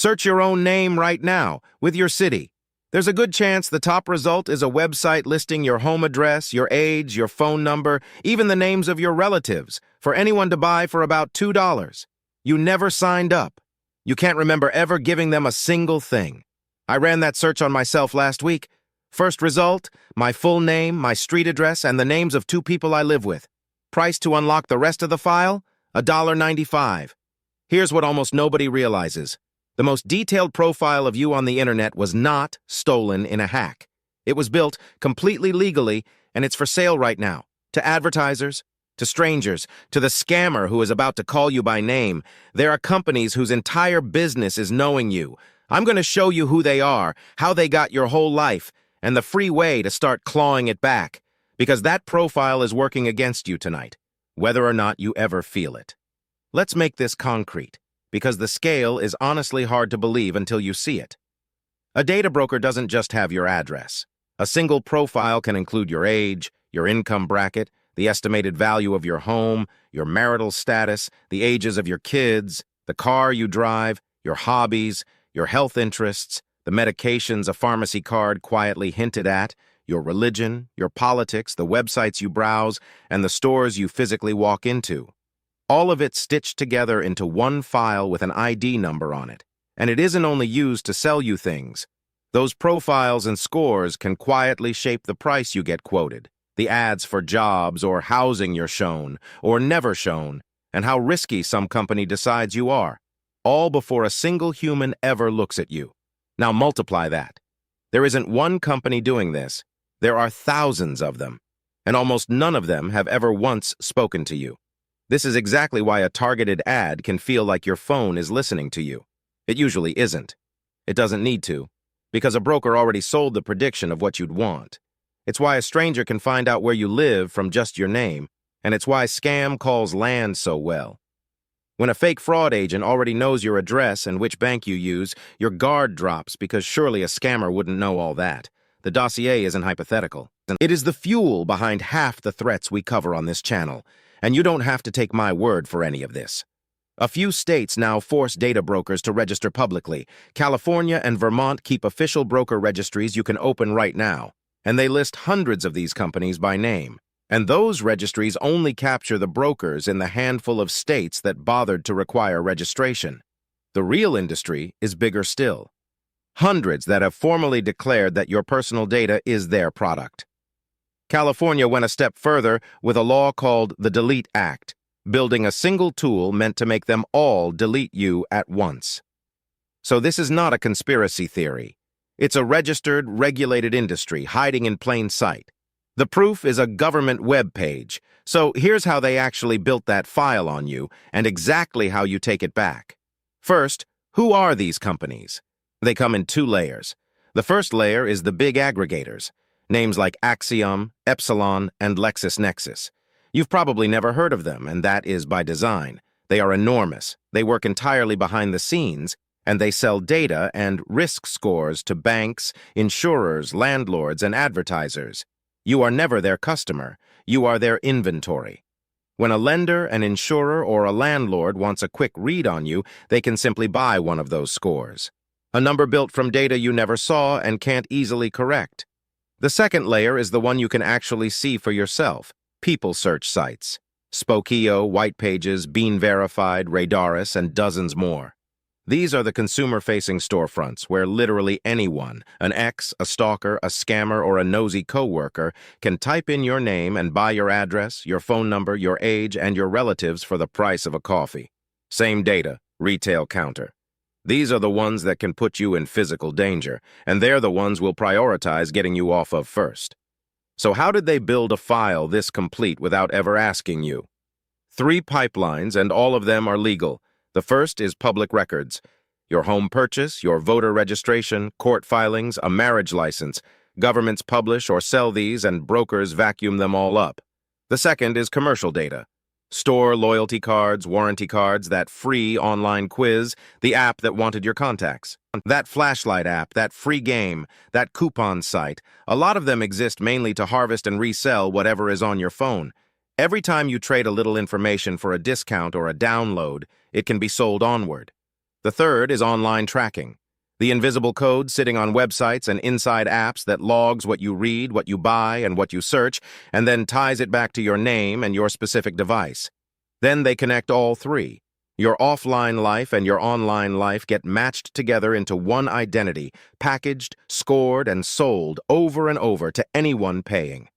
Search your own name right now, with your city. There's a good chance the top result is a website listing your home address, your age, your phone number, even the names of your relatives, for anyone to buy for about $2. You never signed up. You can't remember ever giving them a single thing. I ran that search on myself last week. First result, my full name, my street address, and the names of 2 people I live with. Price to unlock the rest of the file? $1.95. Here's what almost nobody realizes. The most detailed profile of you on the internet was not stolen in a hack. It was built completely legally, and it's for sale right now. To advertisers, to strangers, to the scammer who is about to call you by name. There are companies whose entire business is knowing you. I'm going to show you who they are, how they got your whole life, and the free way to start clawing it back. Because that profile is working against you tonight, whether or not you ever feel it. Let's make this concrete, because the scale is honestly hard to believe until you see it. A data broker doesn't just have your address. A single profile can include your age, your income bracket, the estimated value of your home, your marital status, the ages of your kids, the car you drive, your hobbies, your health interests, the medications a pharmacy card quietly hinted at, your religion, your politics, the websites you browse, and the stores you physically walk into. All of it stitched together into one file with an ID number on it. And it isn't only used to sell you things. Those profiles and scores can quietly shape the price you get quoted, the ads for jobs or housing you're shown or never shown, and how risky some company decides you are, all before a single human ever looks at you. Now multiply that. There isn't one company doing this. There are thousands of them, and almost none of them have ever once spoken to you. This is exactly why a targeted ad can feel like your phone is listening to you. It usually isn't. It doesn't need to, because a broker already sold the prediction of what you'd want. It's why a stranger can find out where you live from just your name, and it's why scam calls land so well. When a fake fraud agent already knows your address and which bank you use, your guard drops because surely a scammer wouldn't know all that. The dossier isn't hypothetical. It is the fuel behind half the threats we cover on this channel. And you don't have to take my word for any of this. A few states now force data brokers to register publicly. California and Vermont keep official broker registries you can open right now, and they list hundreds of these companies by name. And those registries only capture the brokers in the handful of states that bothered to require registration. The real industry is bigger still. Hundreds that have formally declared that your personal data is their product. California went a step further with a law called the Delete Act, building a single tool meant to make them all delete you at once. So this is not a conspiracy theory. It's a registered, regulated industry hiding in plain sight. The proof is a government web page. So here's how they actually built that file on you and exactly how you take it back. First, who are these companies? They come in 2 layers. The first layer is the big aggregators. Names like Axiom, Epsilon, and LexisNexis. You've probably never heard of them, and that is by design. They are enormous. They work entirely behind the scenes, and they sell data and risk scores to banks, insurers, landlords, and advertisers. You are never their customer. You are their inventory. When a lender, an insurer, or a landlord wants a quick read on you, they can simply buy one of those scores. A number built from data you never saw and can't easily correct. The second layer is the one you can actually see for yourself. People search sites. Spokeo, Whitepages, BeenVerified, Radaris, and dozens more. These are the consumer-facing storefronts where literally anyone, an ex, a stalker, a scammer, or a nosy coworker, can type in your name and buy your address, your phone number, your age, and your relatives for the price of a coffee. Same data, retail counter. These are the ones that can put you in physical danger, and they're the ones we'll prioritize getting you off of first. So how did they build a file this complete without ever asking you? 3 pipelines, and all of them are legal. The first is public records. Your home purchase, your voter registration, court filings, a marriage license. Governments publish or sell these, and brokers vacuum them all up. The second is commercial data. Store loyalty cards, warranty cards, that free online quiz, the app that wanted your contacts. That flashlight app, that free game, that coupon site. A lot of them exist mainly to harvest and resell whatever is on your phone. Every time you trade a little information for a discount or a download, it can be sold onward. The third is online tracking. The invisible code sitting on websites and inside apps that logs what you read, what you buy, and what you search, and then ties it back to your name and your specific device. Then they connect all three. Your offline life and your online life get matched together into one identity, packaged, scored, and sold over and over to anyone paying.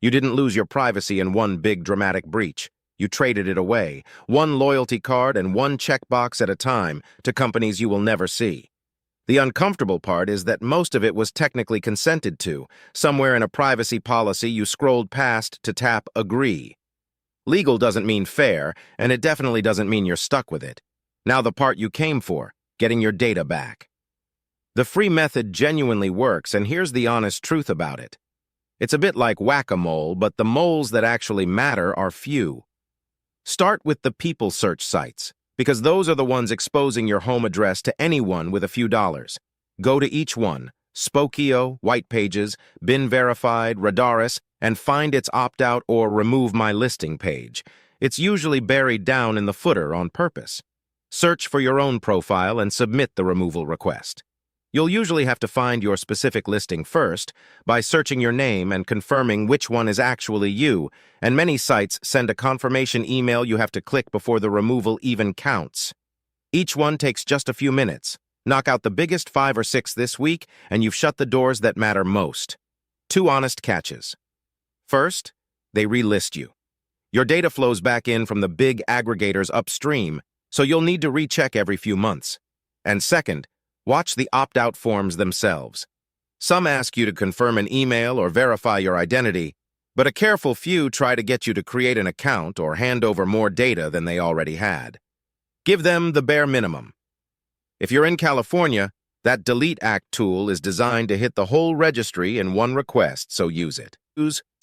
You didn't lose your privacy in one big dramatic breach. You traded it away, one loyalty card and one checkbox at a time, to companies you will never see. The uncomfortable part is that most of it was technically consented to. Somewhere in a privacy policy you scrolled past to tap Agree. Legal doesn't mean fair, and it definitely doesn't mean you're stuck with it. Now the part you came for, getting your data back. The free method genuinely works, and here's the honest truth about it. It's a bit like whack-a-mole, but the moles that actually matter are few. Start with the people search sites, because those are the ones exposing your home address to anyone with a few dollars. Go to each one, Spokeo, Whitepages, BeenVerified, Radaris, and find its opt-out or remove my listing page. It's usually buried down in the footer on purpose. Search for your own profile and submit the removal request. You'll usually have to find your specific listing first by searching your name and confirming which one is actually you, and many sites send a confirmation email you have to click before the removal even counts. Each one takes just a few minutes. Knock out the biggest 5 or 6 this week, and you've shut the doors that matter most. 2 honest catches. First, they relist you. Your data flows back in from the big aggregators upstream, so you'll need to recheck every few months. And second, watch the opt-out forms themselves. Some ask you to confirm an email or verify your identity, but a careful few try to get you to create an account or hand over more data than they already had. Give them the bare minimum. If you're in California, that Delete Act tool is designed to hit the whole registry in one request, so use it.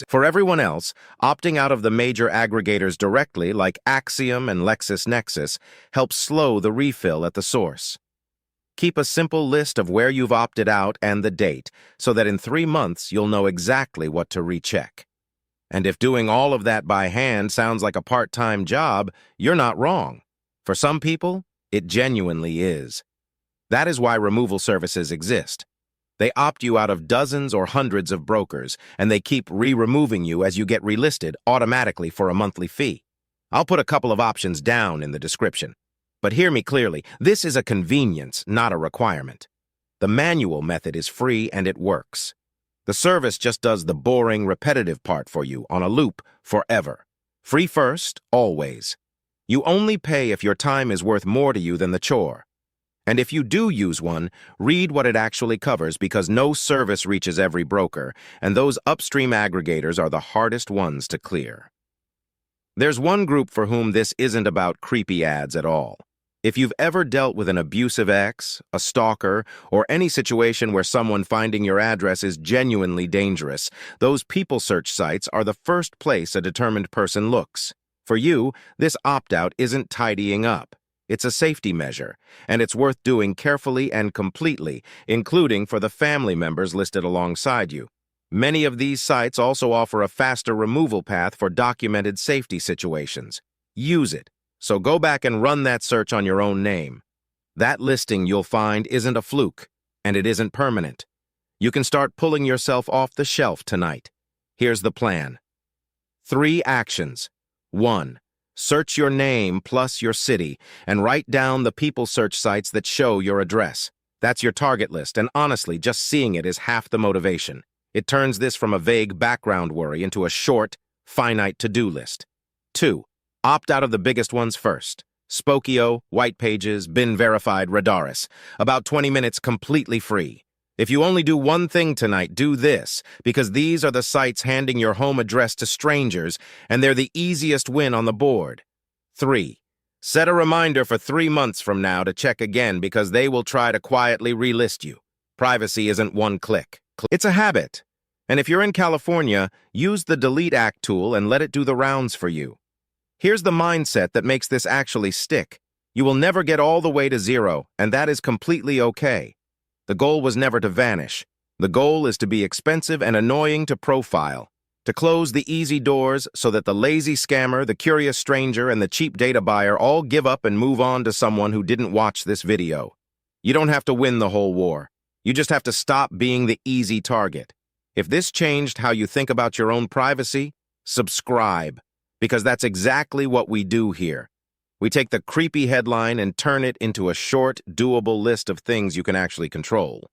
For everyone else, opting out of the major aggregators directly, like Axiom and LexisNexis, helps slow the refill at the source. Keep a simple list of where you've opted out and the date, so that in 3 months you'll know exactly what to recheck. And if doing all of that by hand sounds like a part-time job, you're not wrong. For some people, it genuinely is. That is why removal services exist. They opt you out of dozens or hundreds of brokers, and they keep re-removing you as you get relisted automatically for a monthly fee. I'll put a couple of options down in the description. But hear me clearly, this is a convenience, not a requirement. The manual method is free and it works. The service just does the boring, repetitive part for you on a loop forever. Free first, always. You only pay if your time is worth more to you than the chore. And if you do use one, read what it actually covers, because no service reaches every broker, and those upstream aggregators are the hardest ones to clear. There's one group for whom this isn't about creepy ads at all. If you've ever dealt with an abusive ex, a stalker, or any situation where someone finding your address is genuinely dangerous, those people search sites are the first place a determined person looks. For you, this opt-out isn't tidying up. It's a safety measure, and it's worth doing carefully and completely, including for the family members listed alongside you. Many of these sites also offer a faster removal path for documented safety situations. Use it. So go back and run that search on your own name. That listing you'll find isn't a fluke, and it isn't permanent. You can start pulling yourself off the shelf tonight. Here's the plan. 3 actions. 1. Search your name plus your city, and write down the people search sites that show your address. That's your target list, and honestly, just seeing it is half the motivation. It turns this from a vague background worry into a short, finite to-do list. 2. Opt out of the biggest ones first. Spokeo, Whitepages, BeenVerified, Radaris. About 20 minutes completely free. If you only do one thing tonight, do this, because these are the sites handing your home address to strangers, and they're the easiest win on the board. 3. Set a reminder for 3 months from now to check again, because they will try to quietly relist you. Privacy isn't one click. It's a habit. And if you're in California, use the Delete Act tool and let it do the rounds for you. Here's the mindset that makes this actually stick. You will never get all the way to 0, and that is completely okay. The goal was never to vanish. The goal is to be expensive and annoying to profile. to close the easy doors so that the lazy scammer, the curious stranger, and the cheap data buyer all give up and move on to someone who didn't watch this video. You don't have to win the whole war. You just have to stop being the easy target. If this changed how you think about your own privacy, subscribe, because that's exactly what we do here. We take the creepy headline and turn it into a short, doable list of things you can actually control.